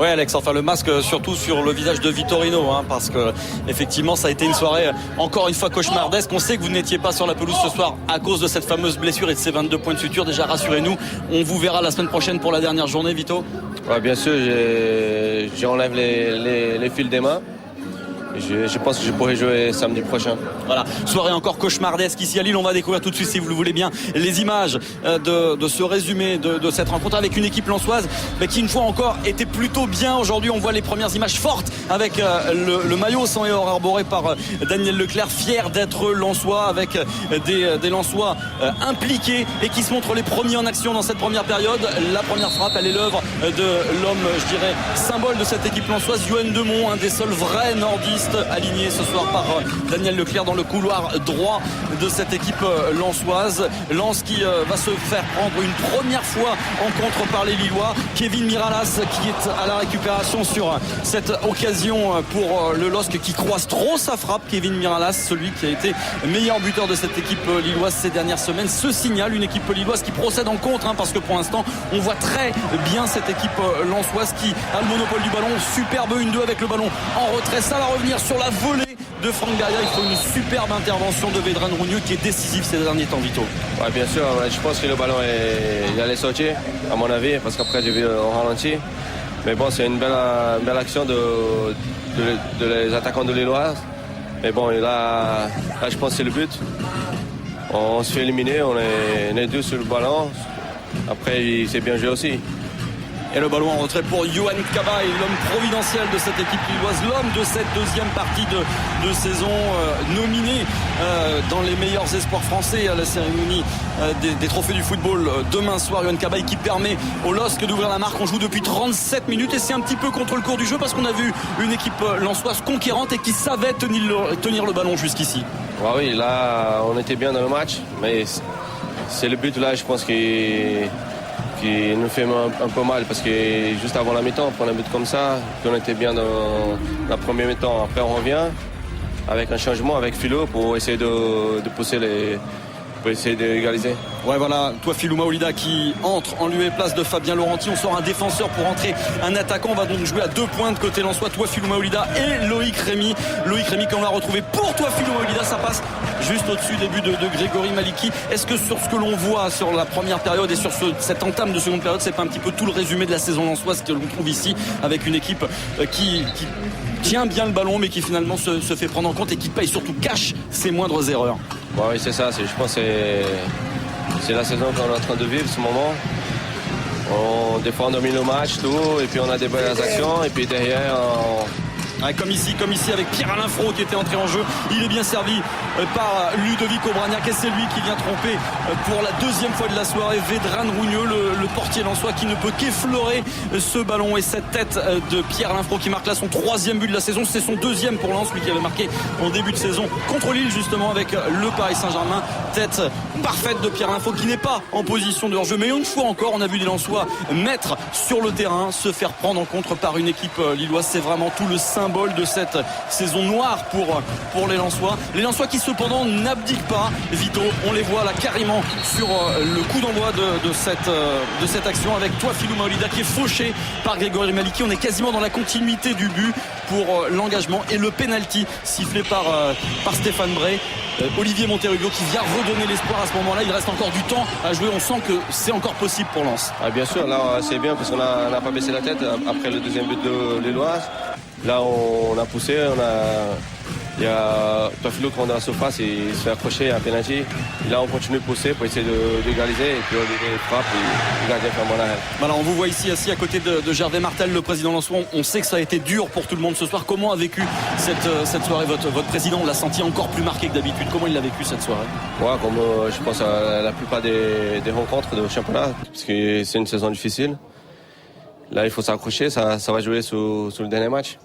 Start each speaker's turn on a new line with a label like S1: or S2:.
S1: Oui Alex, enfin le masque surtout sur le visage de Vitorino, parce que effectivement ça a été une soirée encore une fois cauchemardesque. On sait que vous n'étiez pas sur la pelouse ce soir à cause de cette fameuse blessure et de ces 22 points de suture. Déjà rassurez-nous, on vous verra la semaine prochaine pour la dernière journée, Vito.
S2: Ouais, bien sûr, j'enlève les fils des mains. Je pense que je pourrai jouer samedi prochain.
S1: Voilà, soirée encore cauchemardesque ici à Lille. On va découvrir tout de suite, si vous le voulez bien, les images de ce résumé de cette rencontre avec une équipe lensoise qui une fois encore était plutôt bien. Aujourd'hui on voit les premières images fortes avec le maillot sang et or arboré par Daniel Leclerc, fier d'être lensois, avec des lensois impliqués et qui se montrent les premiers en action dans cette première période. La première frappe, elle est l'œuvre de l'homme, je dirais, symbole de cette équipe lensoise, Yoann Demont, un des seuls vrais nordistes aligné ce soir par Daniel Leclerc dans le couloir droit de cette équipe lensoise. Lens qui va se faire prendre une première fois en contre par les Lillois. Kevin Miralas qui est à la récupération sur cette occasion pour le LOSC qui croise trop sa frappe. Kevin Miralas, celui qui a été meilleur buteur de cette équipe lilloise ces dernières semaines, se signale une équipe lilloise qui procède en contre, parce que pour l'instant on voit très bien cette équipe lensoise qui a le monopole du ballon. Superbe 1-2 avec le ballon en retrait, ça va revenir sur la volée de Franck Garria. Il faut une superbe intervention de Vedran Rougneux qui est décisif ces derniers temps, Vito.
S2: Ouais, bien sûr, je pense que le ballon il allait sortir à mon avis, parce qu'après j'ai vu au ralenti. Mais bon, c'est une belle action de les attaquants de Lillois. Mais bon, là je pense que c'est le but. On se fait éliminer, on est deux sur le ballon. Après il s'est bien joué aussi.
S1: Et le ballon en retrait pour Yoann Cabaye, l'homme providentiel de cette équipe lilloise, l'homme de cette deuxième partie de saison, nominé dans les meilleurs espoirs français à la cérémonie des trophées du football demain soir. Yoann Cabaye qui permet au LOSC d'ouvrir la marque. On joue depuis 37 minutes et c'est un petit peu contre le cours du jeu, parce qu'on a vu une équipe lensoise conquérante et qui savait tenir le ballon jusqu'ici.
S2: Ouais, oui, là on était bien dans le match, mais c'est le but là, je pense qui nous fait un peu mal, parce que juste avant la mi-temps on prend un but comme ça, puis on était bien dans la première mi-temps. Après on revient avec un changement avec Philo pour essayer de pousser pour essayer d'égaliser.
S1: Ouais, voilà, Touafilou Maolida qui entre en lieu et place de Fabien Laurenti. On sort un défenseur pour entrer un attaquant. On va donc jouer à 2 points de côté lensois, Touafilou Maolida et Loïc Rémy. Loïc Rémy qu'on va retrouver pour Touafilou Maolida. Ça passe juste au-dessus des buts de Grégory Maliki. Est-ce que sur ce que l'on voit sur la première période et sur cette entame de seconde période, c'est pas un petit peu tout le résumé de la saison lensoise que l'on trouve ici, avec une équipe qui tient bien le ballon mais qui finalement se fait prendre en compte et qui paye, surtout cache ses moindres erreurs?
S2: Ouais, oui, c'est ça, je pense que c'est la saison qu'on est en train de vivre ce moment. Des fois on domine le match, tout, et puis on a des belles actions, et puis derrière
S1: comme ici avec Pierre-Alain Fro qui était entré en jeu. Il est bien servi par Ludovic Obraniak et c'est lui qui vient tromper pour la deuxième fois de la soirée Vedran Rougneux, le portier lensois, qui ne peut qu'effleurer ce ballon. Et cette tête de Pierre-Alain Fro qui marque là son 3e but de la saison. C'est son 2e pour Lens, lui qui avait marqué en début de saison contre Lille justement avec le Paris Saint-Germain. Tête parfaite de Pierre-Alain Fro qui n'est pas en position de hors-jeu. Mais une fois encore on a vu les Lensois mettre sur le terrain, se faire prendre en contre par une équipe lilloise. C'est vraiment tout le symbole de cette saison noire pour les Lensois. Les Lensois qui cependant n'abdiquent pas, Vito. On les voit là carrément sur le coup d'envoi de cette action, avec Touafilou Maolida qui est fauché par Grégory Maliki. On est quasiment dans la continuité du but pour l'engagement et le penalty sifflé par Stéphane Bray. Olivier Monterugo qui vient redonner l'espoir à ce moment-là. Il reste encore du temps à jouer. On sent que c'est encore possible pour Lens.
S2: Ah, bien sûr, là c'est bien parce qu'on n'a pas baissé la tête après le deuxième but de Lilloise. Là on a poussé, il y a Touafilou qui rentre dans la surface et il se fait accrocher à un penalty. Et là on continue de pousser pour essayer d'égaliser, et puis on frappe et le gardien fait un bon arrêt.
S1: Voilà, on vous voit ici assis à côté de Gervais Martel, le président lensois. On sait que ça a été dur pour tout le monde ce soir. Comment a vécu cette soirée votre président? On l'a senti encore plus marqué que d'habitude. Comment il l'a vécu cette soirée?
S2: Ouais, comme je pense à la plupart des rencontres de championnat, parce que c'est une saison difficile. Là il faut s'accrocher, ça va jouer sur le dernier match.